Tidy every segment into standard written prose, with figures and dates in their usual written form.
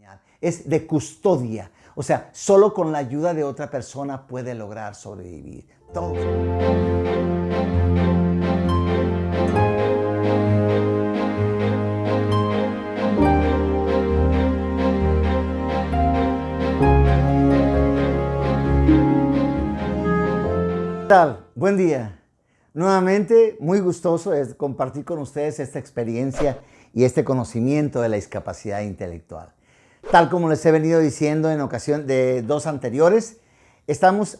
pañal, es de custodia. O sea, solo con la ayuda de otra persona puede lograr sobrevivir. Todos. ¿Qué tal? Buen día. Nuevamente, muy gustoso es compartir con ustedes esta experiencia y este conocimiento de la discapacidad intelectual. Tal como les he venido diciendo en ocasión de dos anteriores, estamos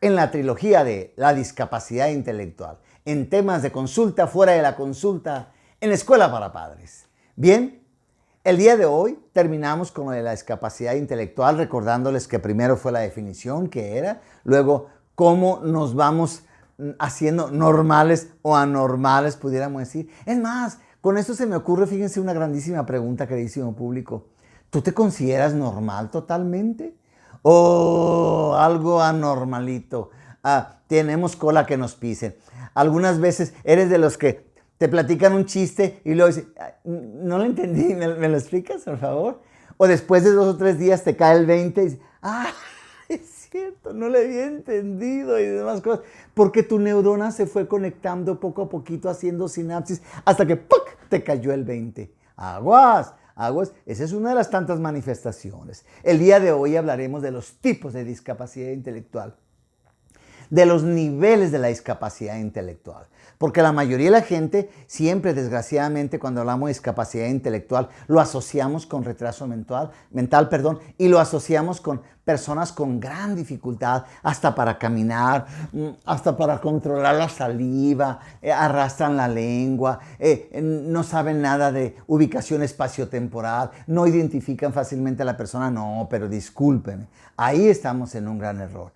en la trilogía de la discapacidad intelectual, en temas de consulta, fuera de la consulta, en Escuela para Padres. Bien, el día de hoy terminamos con lo de la discapacidad intelectual, recordándoles que primero fue la definición, que era, luego cómo nos vamos haciendo normales o anormales, pudiéramos decir. Es más, con esto se me ocurre, fíjense, una grandísima pregunta, queridísimo público. ¿Tú te consideras normal totalmente? ¿O algo anormalito? Tenemos cola que nos pisen. Algunas veces eres de los que te platican un chiste y luego dices, no lo entendí, ¿me lo explicas, por favor? O después de 2 o 3 días te cae el 20 y dices, es cierto, no lo había entendido y demás cosas. Porque tu neurona se fue conectando poco a poquito, haciendo sinapsis, hasta que ¡puc!, te cayó el 20. ¡Aguas! Aguas, esa es una de las tantas manifestaciones. El día de hoy hablaremos de los tipos de discapacidad intelectual, de los niveles de la discapacidad intelectual. Porque la mayoría de la gente siempre, desgraciadamente, cuando hablamos de discapacidad intelectual, lo asociamos con retraso mental, y lo asociamos con personas con gran dificultad, hasta para caminar, hasta para controlar la saliva, arrastran la lengua, no saben nada de ubicación espaciotemporal, no identifican fácilmente a la persona. No, pero discúlpenme, ahí estamos en un gran error.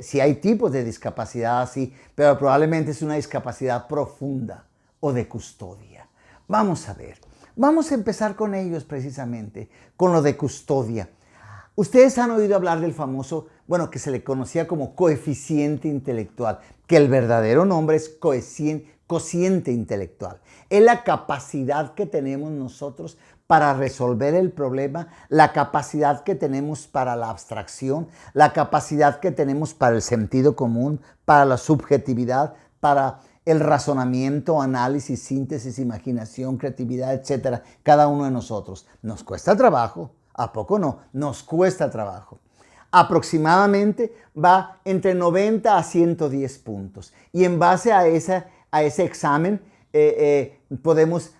Sí hay tipos de discapacidad así, pero probablemente es una discapacidad profunda o de custodia. Vamos a ver, vamos a empezar con ellos precisamente, con lo de custodia. Ustedes han oído hablar del famoso, que se le conocía como coeficiente intelectual, que el verdadero nombre es cociente intelectual. Es la capacidad que tenemos nosotros para resolver el problema, la capacidad que tenemos para la abstracción, la capacidad que tenemos para el sentido común, para la subjetividad, para el razonamiento, análisis, síntesis, imaginación, creatividad, etc. Cada uno de nosotros. Nos cuesta trabajo, ¿a poco no? Nos cuesta trabajo. Aproximadamente va entre 90 a 110 puntos. Y en base a ese examen podemos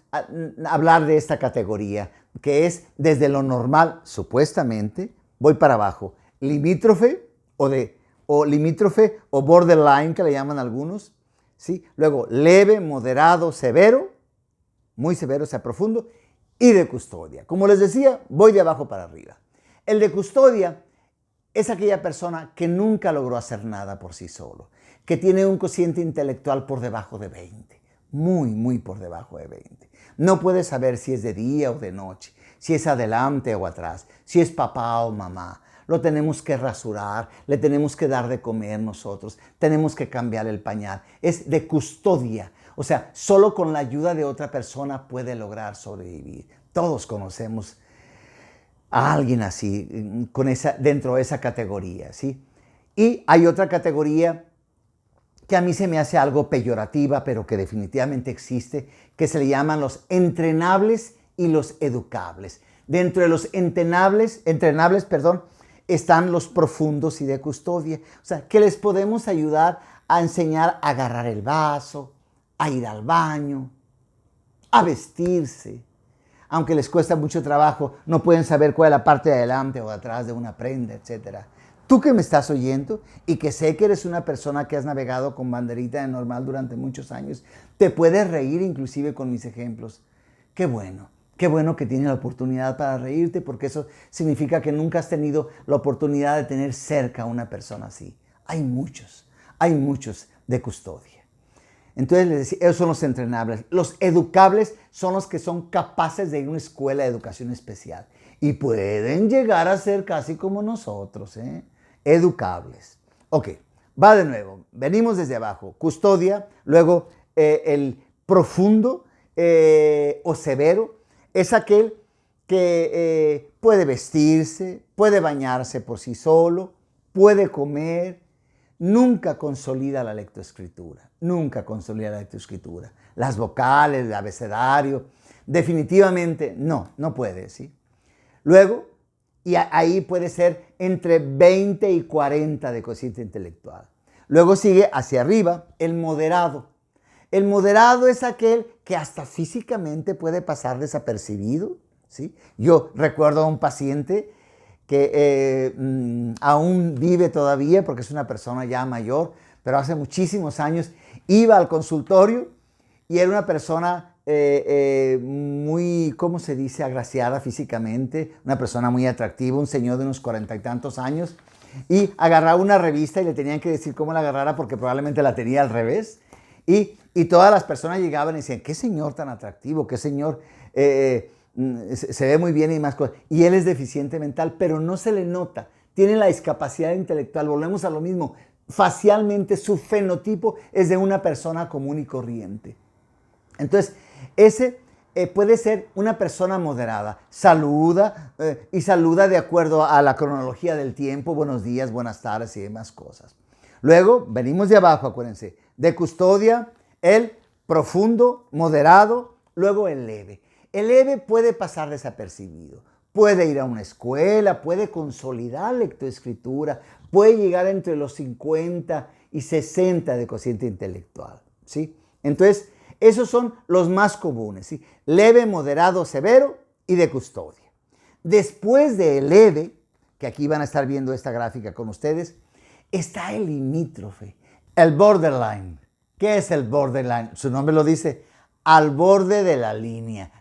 hablar de esta categoría, que es desde lo normal, supuestamente, voy para abajo, limítrofe o borderline, que le llaman algunos, ¿sí? Luego leve, moderado, severo, muy severo, o sea, profundo, y de custodia. Como les decía, voy de abajo para arriba. El de custodia es aquella persona que nunca logró hacer nada por sí solo, que tiene un cociente intelectual por debajo de 20, muy por debajo de 20. No puede saber si es de día o de noche, si es adelante o atrás, si es papá o mamá. Lo tenemos que rasurar, le tenemos que dar de comer nosotros, tenemos que cambiar el pañal. Es de custodia, o sea, solo con la ayuda de otra persona puede lograr sobrevivir. Todos conocemos a alguien así, dentro de esa categoría, ¿sí? Y hay otra categoría que a mí se me hace algo peyorativa, pero que definitivamente existe, que se le llaman los entrenables y los educables. Dentro de los entrenables, están los profundos y de custodia. O sea, que les podemos ayudar a enseñar a agarrar el vaso, a ir al baño, a vestirse. Aunque les cuesta mucho trabajo, no pueden saber cuál es la parte de adelante o de atrás de una prenda, etc. Tú que me estás oyendo y que sé que eres una persona que has navegado con banderita de normal durante muchos años, te puedes reír inclusive con mis ejemplos. Qué bueno que tienes la oportunidad para reírte, porque eso significa que nunca has tenido la oportunidad de tener cerca a una persona así. Hay muchos de custodia. Entonces les decía, esos son los entrenables. Los educables son los que son capaces de ir a una escuela de educación especial y pueden llegar a ser casi como nosotros, educables. Ok, va de nuevo. Venimos desde abajo. Custodia, luego el profundo o severo es aquel que puede vestirse, puede bañarse por sí solo, puede comer, nunca consolida la lectoescritura, nunca consolida la lectoescritura. Las vocales, el abecedario, definitivamente no puede, ¿sí? Luego, y ahí puede ser entre 20 y 40 de cociente intelectual. Luego sigue hacia arriba el moderado. El moderado es aquel que hasta físicamente puede pasar desapercibido, ¿sí? Yo recuerdo a un paciente que aún vive todavía porque es una persona ya mayor, pero hace muchísimos años iba al consultorio y era una persona muy, ¿cómo se dice?, agraciada físicamente, una persona muy atractiva, un señor de unos 40 y tantos años, y agarraba una revista y le tenían que decir cómo la agarrara porque probablemente la tenía al revés, y todas las personas llegaban y decían, qué señor tan atractivo, qué señor se ve muy bien y más cosas, y él es deficiente mental, pero no se le nota, tiene la discapacidad intelectual, volvemos a lo mismo, facialmente su fenotipo es de una persona común y corriente. Entonces, ese puede ser una persona moderada, saluda y saluda de acuerdo a la cronología del tiempo, buenos días, buenas tardes y demás cosas. Luego, venimos de abajo, acuérdense, de custodia, el profundo, moderado, luego el leve. El leve puede pasar desapercibido, puede ir a una escuela, puede consolidar lectoescritura, puede llegar entre los 50 y 60 de cociente intelectual, ¿sí? Entonces, esos son los más comunes, ¿sí? Leve, moderado, severo y de custodia. Después de leve, que aquí van a estar viendo esta gráfica con ustedes, está el limítrofe, el borderline. ¿Qué es el borderline? Su nombre lo dice, al borde de la línea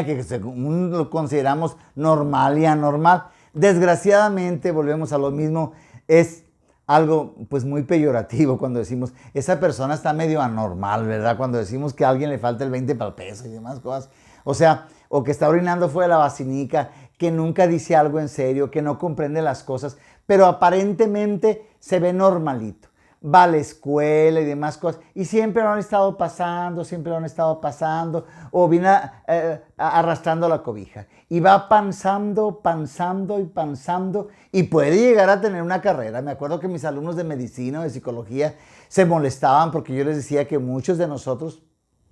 que según lo consideramos normal y anormal. Desgraciadamente, volvemos a lo mismo, es algo pues muy peyorativo cuando decimos, esa persona está medio anormal, ¿verdad? Cuando decimos que a alguien le falta el 20 para el peso y demás cosas. O sea, o que está orinando fuera de la basinica, que nunca dice algo en serio, que no comprende las cosas, pero aparentemente se ve normalito. Va a la escuela y demás cosas, y siempre lo han estado pasando, o viene arrastrando la cobija, y va panzando, y puede llegar a tener una carrera. Me acuerdo que mis alumnos de medicina o de psicología se molestaban porque yo les decía que muchos de nosotros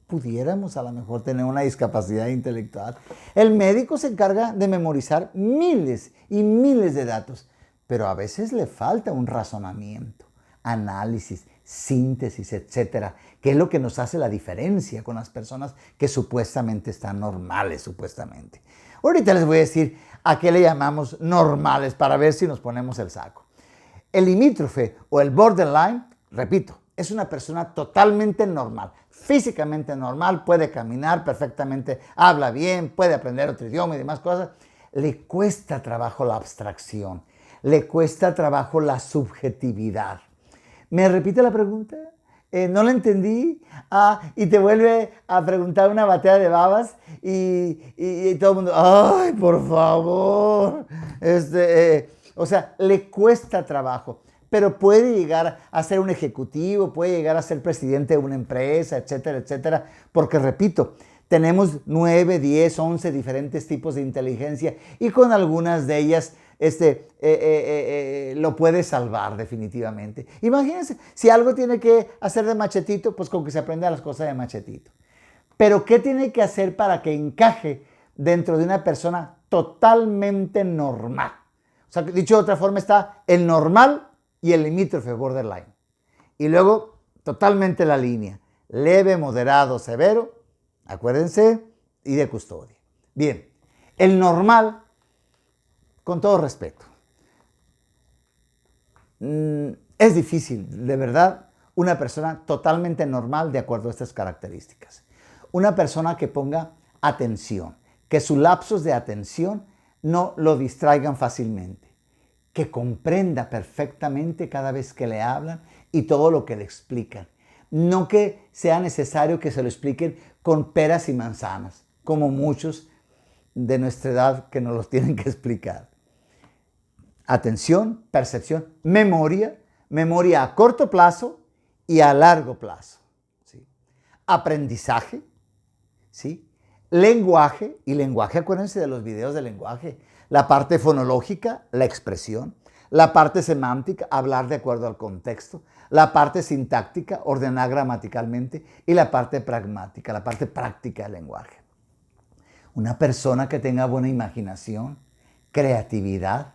pudiéramos a lo mejor tener una discapacidad intelectual. El médico se encarga de memorizar miles y miles de datos, pero a veces le falta un razonamiento, análisis, síntesis, etcétera, que es lo que nos hace la diferencia con las personas que supuestamente están normales, supuestamente. Ahorita les voy a decir a qué le llamamos normales para ver si nos ponemos el saco. El limítrofe o el borderline, repito, es una persona totalmente normal, físicamente normal, puede caminar perfectamente, habla bien, puede aprender otro idioma y demás cosas. Le cuesta trabajo la abstracción, le cuesta trabajo la subjetividad. ¿Me repite la pregunta? No la entendí. Y te vuelve a preguntar una batea de babas y todo el mundo, ¡ay, por favor! O sea, le cuesta trabajo, pero puede llegar a ser un ejecutivo, puede llegar a ser presidente de una empresa, etcétera, etcétera, porque repito, tenemos 9, 10, 11 diferentes tipos de inteligencia y con algunas de ellas lo puede salvar definitivamente. Imagínense, si algo tiene que hacer de machetito, pues con que se aprenda las cosas de machetito. Pero ¿qué tiene que hacer para que encaje dentro de una persona totalmente normal? O sea, dicho de otra forma, está el normal y el limítrofe, borderline. Y luego, totalmente la línea, leve, moderado, severo, acuérdense, y de custodia. Bien, el normal, con todo respeto, es difícil, de verdad, una persona totalmente normal de acuerdo a estas características. Una persona que ponga atención, que sus lapsos de atención no lo distraigan fácilmente, que comprenda perfectamente cada vez que le hablan y todo lo que le explican. No que sea necesario que se lo expliquen con peras y manzanas, como muchos de nuestra edad que nos los tienen que explicar. Atención, percepción, memoria a corto plazo y a largo plazo, ¿sí? Aprendizaje, ¿sí? lenguaje, y lenguaje, acuérdense de los videos de lenguaje, la parte fonológica, la expresión, la parte semántica, hablar de acuerdo al contexto, la parte sintáctica, ordenar gramaticalmente, y la parte pragmática, la parte práctica del lenguaje. Una persona que tenga buena imaginación, creatividad,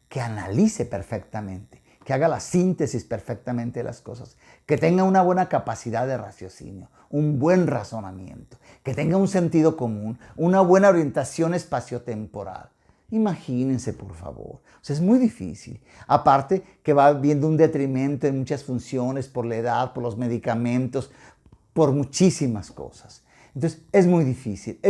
que analice perfectamente, que haga la síntesis perfectamente de las cosas, que tenga una buena capacidad de raciocinio, un buen razonamiento, que tenga un sentido común, una buena orientación espaciotemporal. Imagínense, por favor. O sea, es muy difícil. Aparte que va habiendo un detrimento en muchas funciones por la edad, por los medicamentos, por muchísimas cosas. Entonces, es muy difícil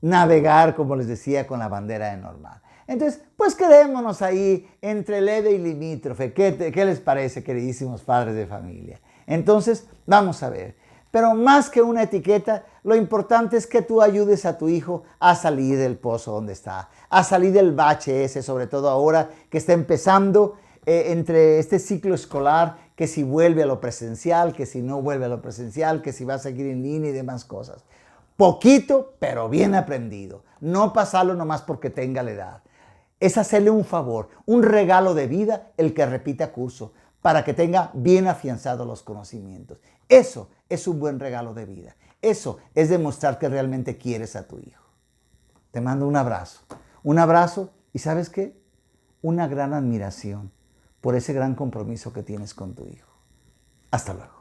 navegar, como les decía, con la bandera de normal. Entonces, pues quedémonos ahí entre leve y limítrofe. ¿Qué les parece, queridísimos padres de familia? Entonces, vamos a ver. Pero más que una etiqueta, lo importante es que tú ayudes a tu hijo a salir del pozo donde está, a salir del bache ese, sobre todo ahora que está empezando entre este ciclo escolar, que si vuelve a lo presencial, que si no vuelve a lo presencial, que si va a seguir en línea y demás cosas. Poquito, pero bien aprendido. No pasarlo nomás porque tenga la edad. Es hacerle un favor, un regalo de vida el que repita curso para que tenga bien afianzados los conocimientos. Eso es un buen regalo de vida. Eso es demostrar que realmente quieres a tu hijo. Te mando un abrazo. Un abrazo y ¿sabes qué? Una gran admiración por ese gran compromiso que tienes con tu hijo. Hasta luego.